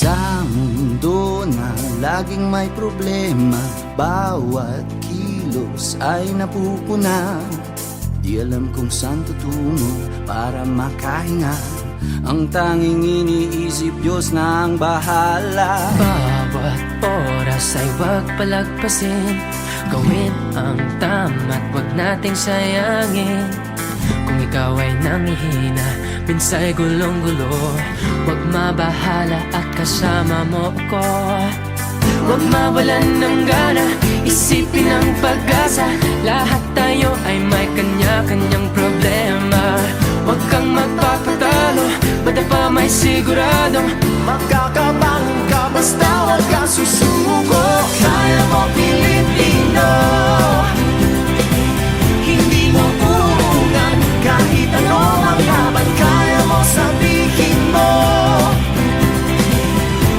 Sa mundo na laging may problema, bawat kilos ay napupuna. Di alam kung saan tutungo para makahinga. Ang tanging iniisip, Diyos na ang bahala. Bawat oras ay wag palagpasin, gawin ang tama't wag nating sayangin. Kung ikaw ay nangihina, minsa'y gulong-gulo, wag mabahala at kasama mo ko. Wag mawalan ng gana, isipin ang pag-asa. Lahat tayo ay may kanya-kanyang problema. Wag kang magpapatalo, madapa may siguradong magkakabang ka basta wag kang susuko. Kaya mo Pilipino, hindi mo uungan kahit ano ang laban. Kaya mo sabihin mo,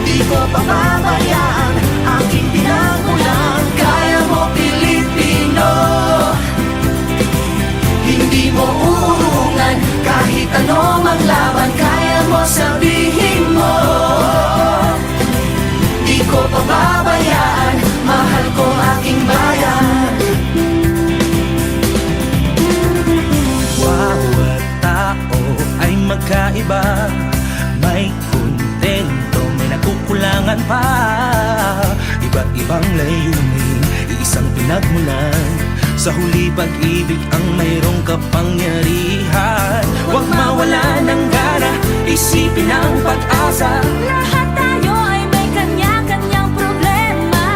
di ko pababayaan aking pinagmulan. Kaya mo Pilipino, hindi mo uungan kahit ano ang laban. Kaya mo sabihin mo, di ko pababayaan, mahal ko aking bayan. Bawat tao ay magkaiba, may kontento, may nakukulangan pa. Iba-ibang layunin, iisang pinagmulan. Sa huli pag-ibig ang mayroong kapangyarihan. Huwag mawala ng gana, isipin ang pag-asa. Lahat tayo ay may kanya-kanyang problema.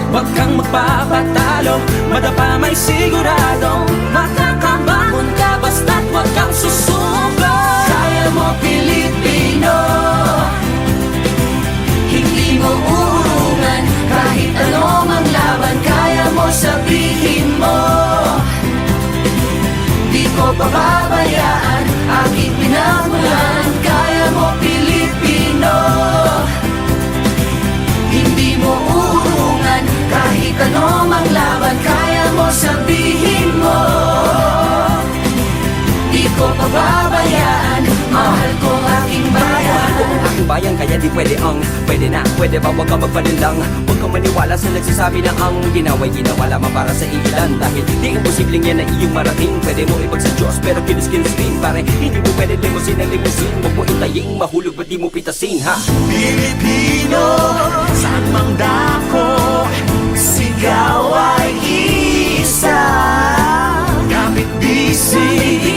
Huwag kang magpapatalo, madapa may siguradong Makakabangon ka basta't wag kang susuko. Kaya mo Pilipino, hindi mo uurungan kahit ano mang laban. Kaya mo sabihin mo, di ko pababayaan aking pinagmulan. Kaya mo Pilipino, hindi mo uurungan kahit ano mang laban. Kaya mo sabihin mo, di ko pababayaan, mahal ko aking bayan. Aking bayan kaya di pwede na, pwede ba wag ka magpalinlang. Huwag kang maniwala sa nagsasabi na ang ginawa'y ginawa lamang para sa ilan. Dahil di imposibleng yan na iyong marating. Pwede mo ibag sa Diyos pero kinis-kinis rin. Pare hindi mo pwede limusin ang limusin. Huwag mo itaying mahulog ba't di mo pitasin ha. Pilipino, saan mang dako, sigaw ay isa. Kapit bisig,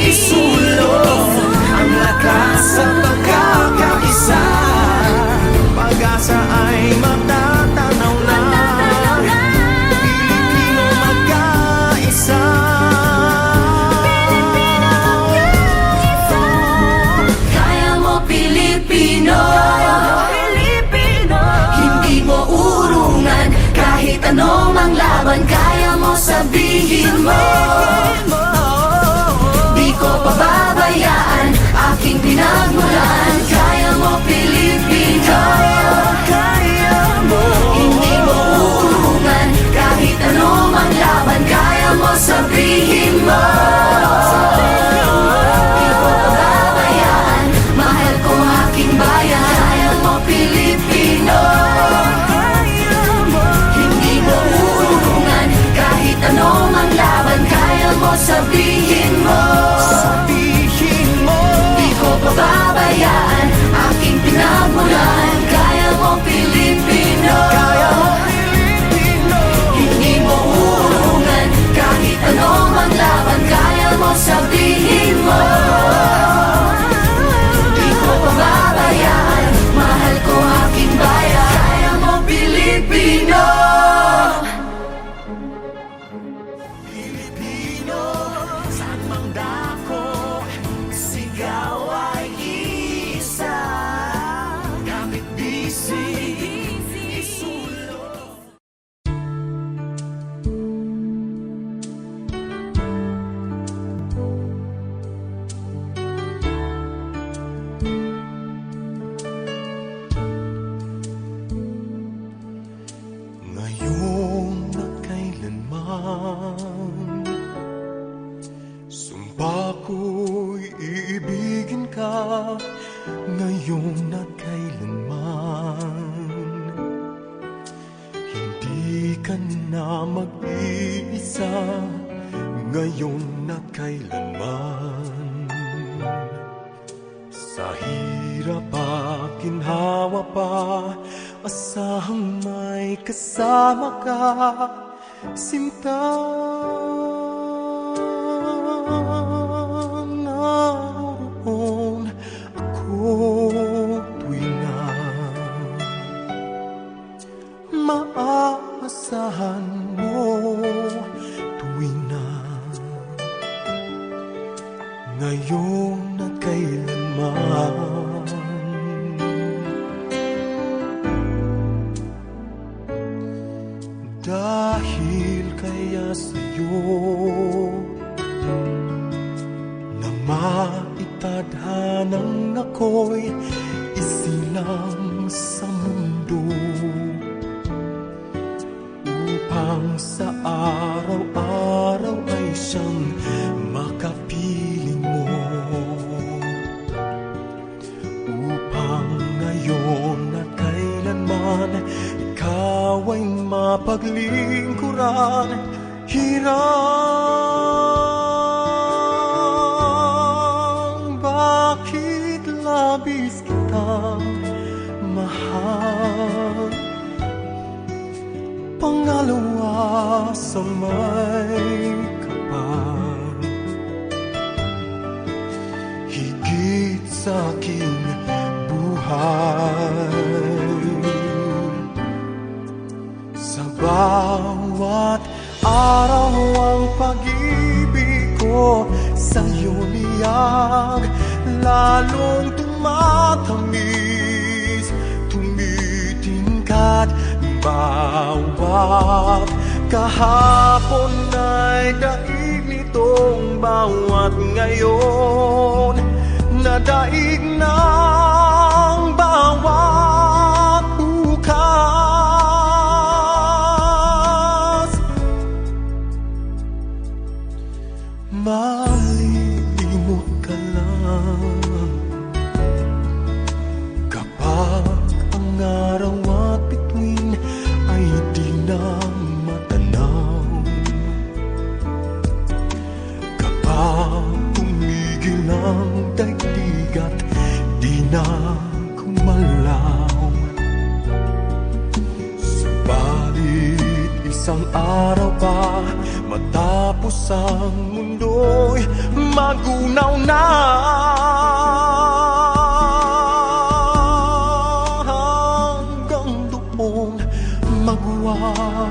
isulong ang lakas at pagkakaisa. Pag-asa ay matatanaw na, Pilipino magkaisa. Kaya mo Pilipino, hindi mo urungan kahit ano mang laban. Kaya mo sabihin mo, di ko pababayaan aking pinagmulan. Kaya mo Pilipino, hindi mo urungan kahit ano mang laban. Kaya mo sabihin mo, di ko pababayaan, mahal ko aking bayan. Kaya mo Pilipino, hindi mo urungan kahit ano mang laban. Kaya mo sabihin mo, di ko pababayaan aking pinagmulan. Kaya mo Pilipino, hindi mo urungan kahit ano mang laban. Kaya mo sabihin mo, di ko pababayaan, mahal ko aking bayan. Kaya mo Pilipino, Pilipino, saan mang dako, sigaw ay isa. Kapit bisig, isulong. Ngayon at kailanman, sumpa ko'y iibigin ka. Ngayon at kailanman, ka na mag-iisa ngayon at kailanman. Sa hirap at ginhawa pa, asahang may kasama ka, sinta. Naroon ako tuwing na maaasahan mo, tuwing na ngayon at kailanman. Dahil kaya sa'yo na maitadhanang ako'y isilang sa mundo, upang sa araw-araw ay siyang makapiling mo, upang ngayon at kailanman ikaw ay mapaglingkuran. Hirang bakit labis kitang mahal, pangalawa sa may kapal, higit sa aking buhay. Sa bawat araw ang pag-ibig ko sa'yo niyag, lalong tumatamis, tumitingkat. Bawat kahapon ay daig nitong bawat ngayon, nadaig ng bawat bukas. Malilimot ka lang kapag ang araw at bituin ay di na matanaw, kapag tumigil ang daigdig at di na gumalaw. Subalit isang araw pa matapos ang mundo'y magunaw na, hanggang doon magwawakas.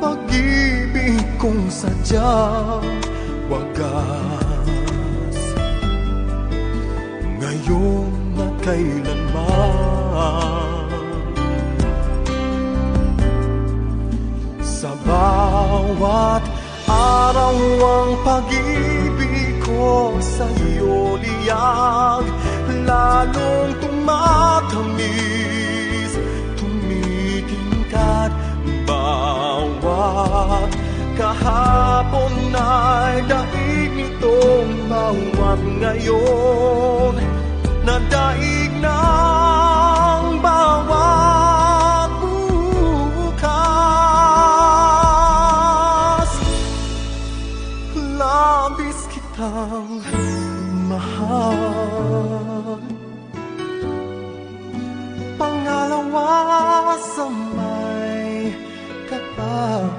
Pag-ibig kong sadyang wagas, ngayon at kailanman. Sa bawat araw ang pag-ibig ko sa iyo liyag, lalong tumatamis, tumitingkat. Bawat kahapon ay daig nitong bawat ngayon, nadaig ng bawat bukas. Labis kitang mahal, pangalawa sa may kapal,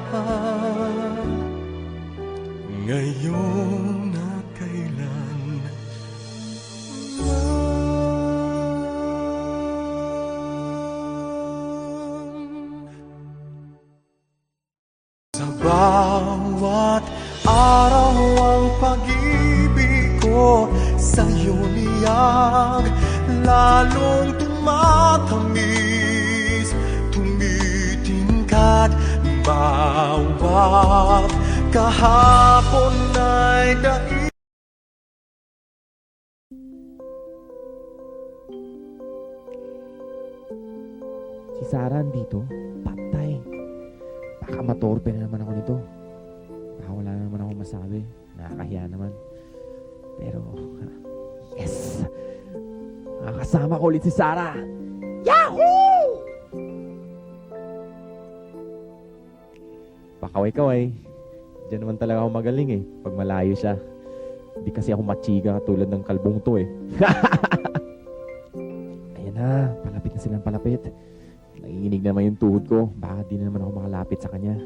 ngayon at kailan. Sa bawat araw ang pag-ibig ko sa'yo niyag, lalong tumatamis, tumitingkat. Bawat kahapon ay daig. Si Sarah andito, patay. Baka matorpe na naman ako nito. Baka wala na naman ako masabi. Nakakahiya naman. Pero, yes! Nakakasama ko ulit si Sarah! Yahoo! pakaway-kaway. Diyan naman talaga ako magaling eh, pag malayo siya. Hindi kasi ako machiga tulad ng kalbong to eh. Ayan na, palapit na silang palapit. Nanginginig na naman yung tuhod ko. Baka di na naman ako makalapit sa kanya.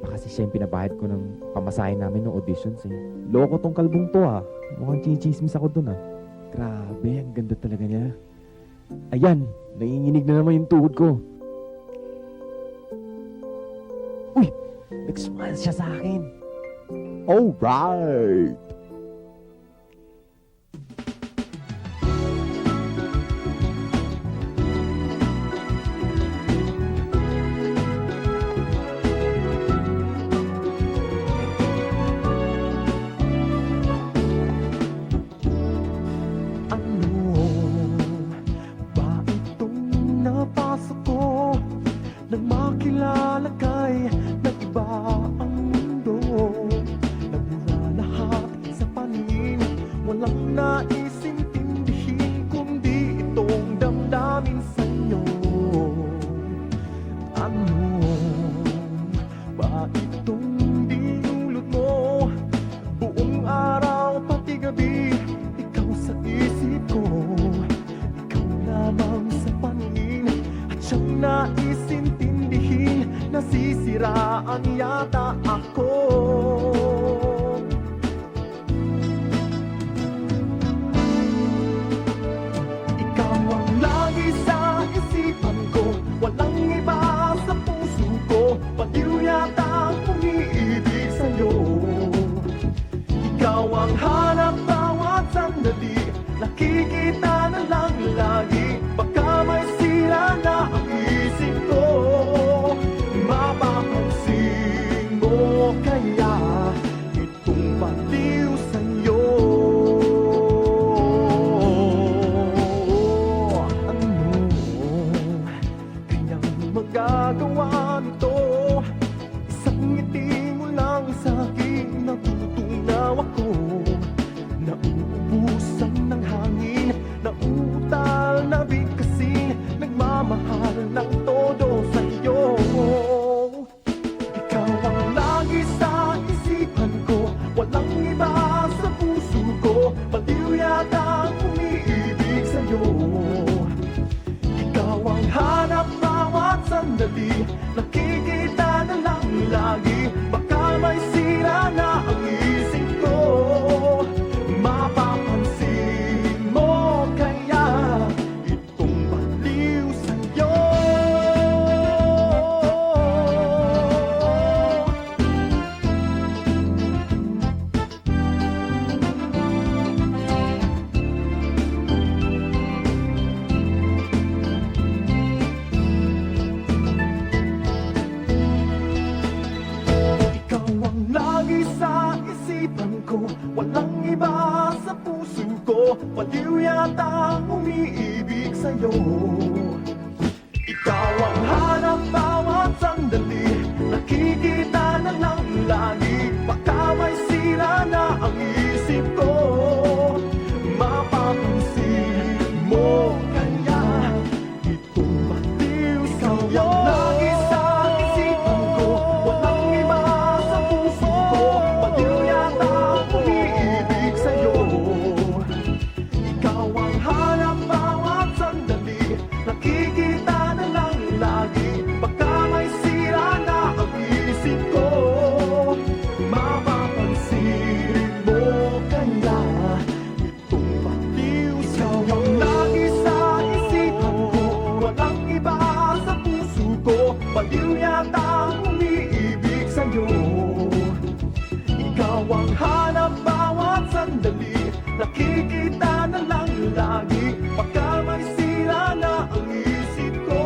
Baka kasi siya yung pinabahid ko ng pamasahin namin ng auditions eh. Loko tong kalbong to ah. Mukhang chichismis ako dun ah. Grabe, ang ganda talaga niya. Ayan, nanginginig na naman yung tuhod ko. Uy, nag-smile siya sa akin. Alright! Napasok ko nang makilala kay nag-iba ang mundo. Nagmula lahat sa paningin, walang naisintindihin kundi itong damdamin sa'yo. Ano ba itong dinulot mo? Buong araw pati gabi, ikaw sa isip ko. Ikaw lamang sa paningin at siyang naisintindihin. Nasisiraan yata ako. Ikaw ang lagi sa isipan ko, walang iba sa puso ko. Baliw yata ang umiibig sa'yo. Ikaw ang hanap bawat sandali, nakikita na lang lagi. Baka may sira na ang isip ko, mapapansin mo kaya itong baliw sa'yo. Ano kayang magagawa nito? Isang ngiti mo lang sa'kin, natutunaw ako. Nauubusan ng hangin, nauutal na bigkasin, nagmamahal ng todo sa'yo. Ikaw ang lagi sa isipan ko, walang iba sa puso ko. Baliw yata ang umiibig sa'yo. Ikaw ang hanap bawat sandali, nakikita na lang lagi. Baka may sira na ang isip ko, mapapansin mo kaya itong baliw sa'yo. Ikaw ang lagi sa isipan ko, walang iba sa puso ko. Baliw yata ang umiibig sa'yo. Ikaw ang hanap bawat sandali, nakikita na lang lagi. Baka may sira na ang isip ko, mapapansin mo kaya itong baliw sa'yo. Ikaw ang lagi sa isipan ko, walang iba sa puso ko. Baliw yata ang umiibig sa'yo. Ikaw ang hanap bawat sandali, nakikita na lang lagi. Baka may sira na ang isip ko, mapapansin mo kaya itong baliw sa'yo. Ikaw ang lagi sa isipan ko, walang iba sa puso ko. Baliw yata ang umiibig sa'yo. Ikaw ang hanap bawat sandali, nakikita na lang lagi. Baka may sira na ang isip ko,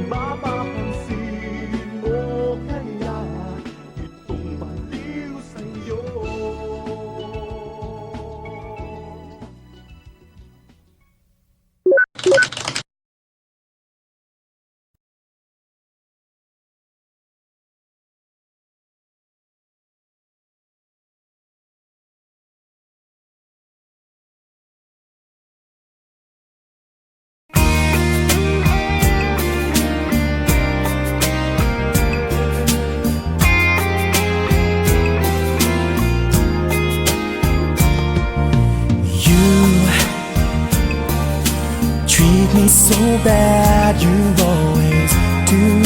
mapapansin mo kaya itong baliw sa'yo. me so bad, you always do.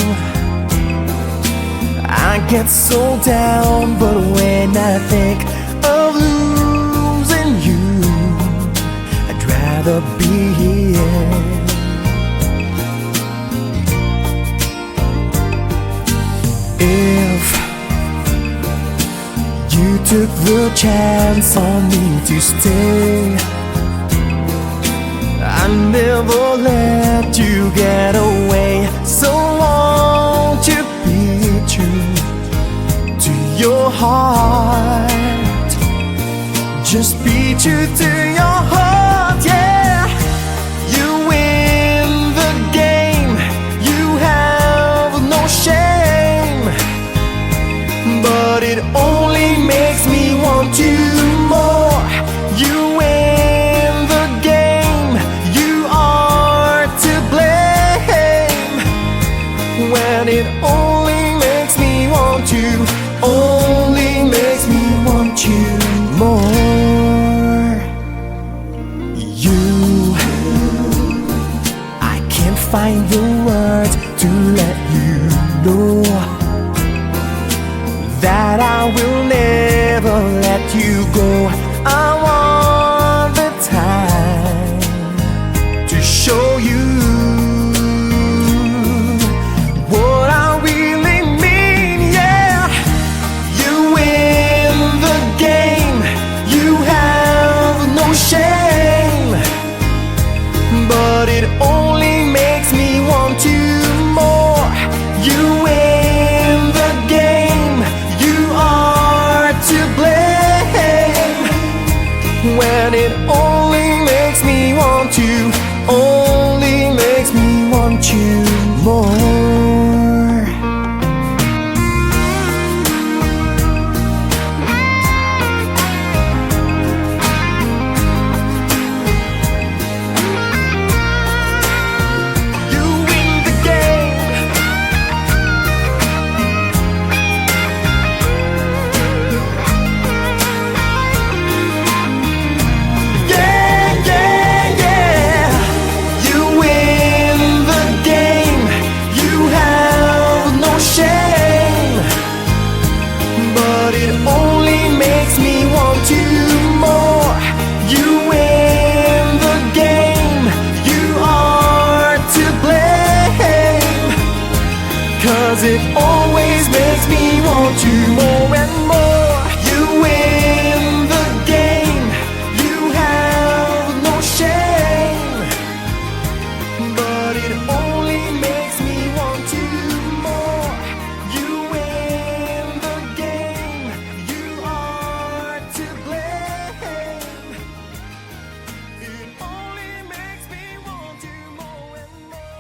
I get so down, but when I think of losing you, I'd rather be here. If you took the chance on me to stay, I never let you get away. So won't you be true to your heart? Just be true to your heart, yeah. You win the game, you have no shame, but it only makes me want you more. You win the game, you are to blame, when it only makes me want you, only makes me want you more. I can't find the words to let you know that I will never let you go. I want the time to show you what I really mean, yeah. You win the game, you have no shame, but it only makes me want you more. You win the game, you are to blame, when it only makes me want you, only makes me want you more. You win the game, yeah, yeah, yeah. You win the game, you have no shame, but it only makes me want you more. You win the game, you are to blame, 'cause it always makes me want you more and more. You win the game, you have no shame, but it only makes me want you more. You win the game, you are to blame, it only makes me want you more and more.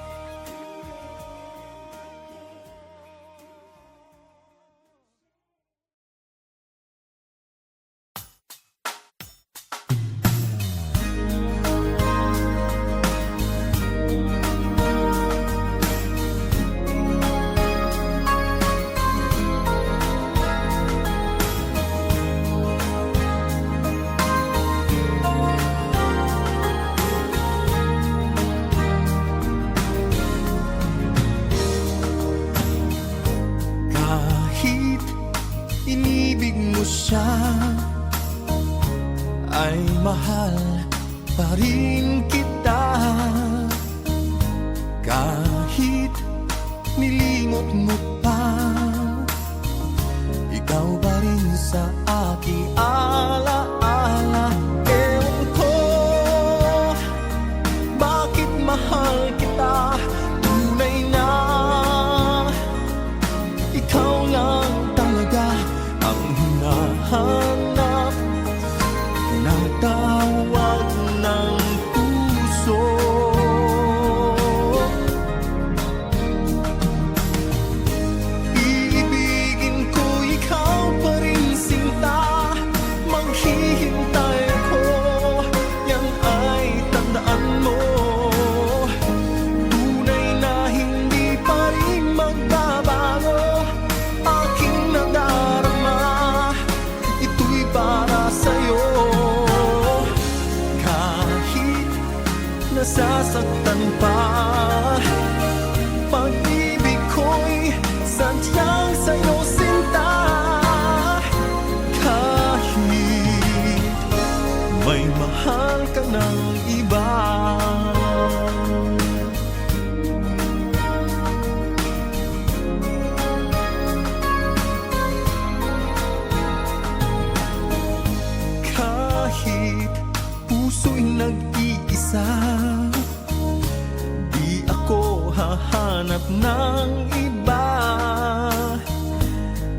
Kahit inibig mo siya, ay mahal pa rin kita. Kahit nilimot mo pa, ikaw pa rin sa aking alaala. Ewan ko bakit mahal kita, tunay na ikaw lang talaga ang hinahanap na tawag ng puso. nasasaktan pa. Pag-ibig ko'y sadyang sa'yo sinta. Kahit may mahal ka ng iba. Kahit puso'y nag-iisa, di ako hahanap ng iba.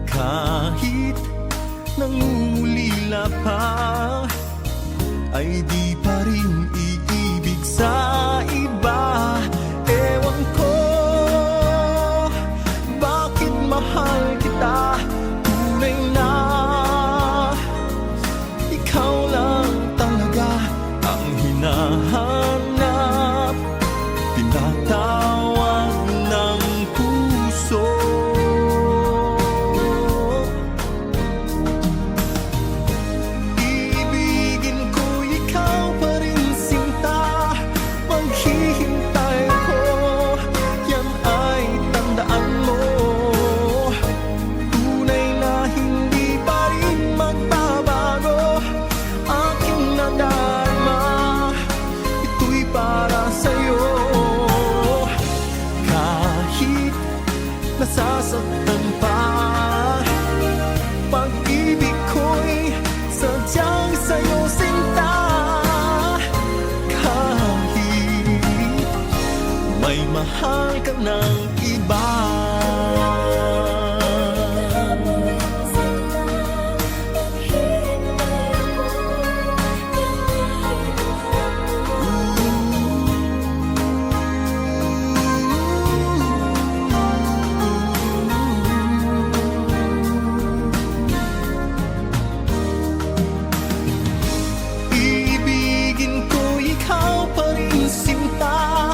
Kahit nangungulila pa, ay di pa rin iibig sa iba. Ewan ko bakit mahal kita. Tunay na ikaw lang talaga ang hinahanap, tinatawag ng puso. Ibigin ko ikaw pa rin sinta. Maghihintay ko, yan ay tandaan mo. Tunay na hindi pa rin magbabago aking nadarama. Ito'y para sa'yo. Kahit nasasaktan pa, pag-ibig ko'y sadyang sa'yo sinta. Kahit may mahal ka ng iba. Ibigin ko ikaw pa rin sinta.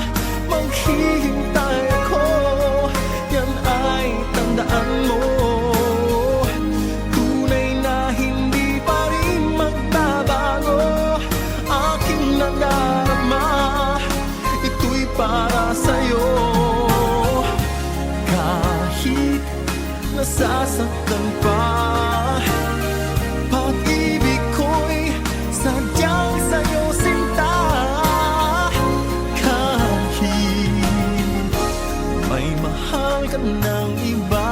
Maghihintay ako, yan ay tandaan mo. Tunay na hindi pa rin magbabago aking nadarama. Ito'y para sa'yo. Kahit nasasaktan pa, pag-ibig ko'y sadyang sa'yo sinta. Kahit may mahal ka ng iba.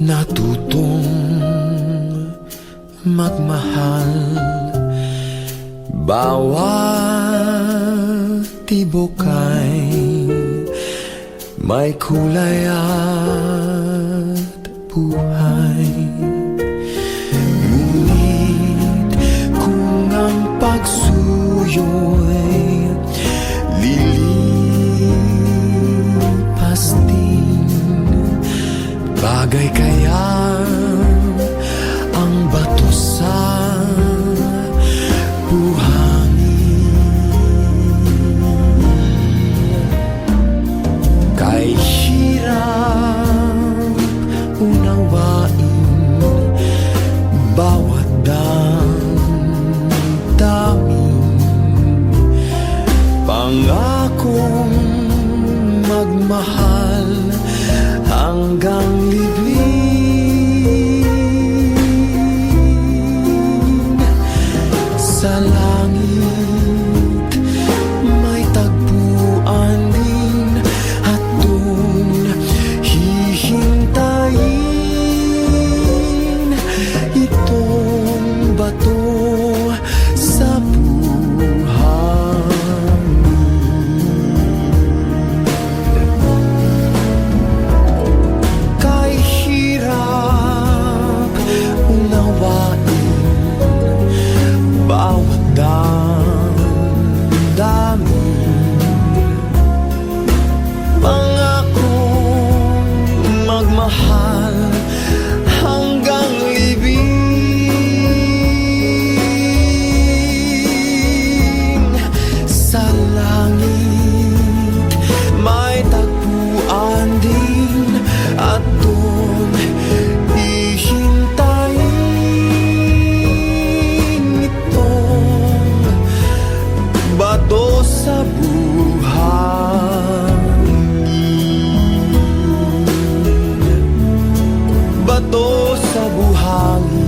natutong magmahal. Bawat tibok ay may kulay at buhay. Ngunit kung ang pagsuyo'y lilipas din, bagay kaya ang bato sa kay hirap unawain bawat damdamin. Pangakong magmahal hanggang libing. Sa langit may tagpuan din at doon hihintayin itong bato sa buhangin. Kay hirap unawain bawat damdamin. Pangakong magmahal hanggang libing. Sa langit may tagpuan din at doon hihintayin itong bato sa buhangin. Bato sa buhangin.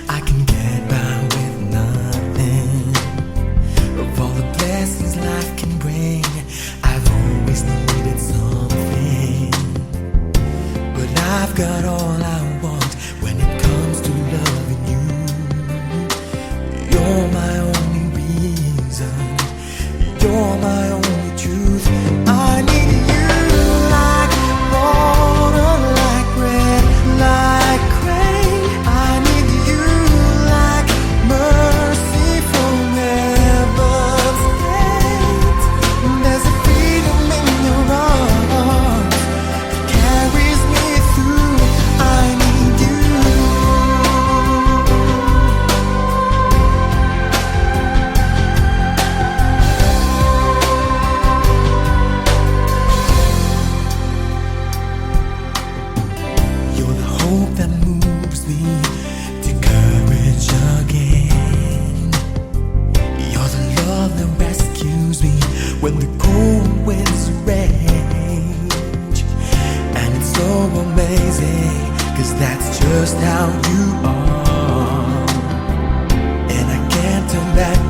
I can get by with nothing. Of all the blessings life can bring, I've always needed something. But I've got all I want when it comes to loving you. You're my only reason. You're my only truth. I need you like water, like bread, like rain. I need you like mercy from heaven's gate. There's a freedom in your arms that carries me through. I need you. You're the hope that moves me to courage again. You're the love that rescues me when the cold winds rage. And it's so amazing, 'cause that's just how you are. And I can't turn back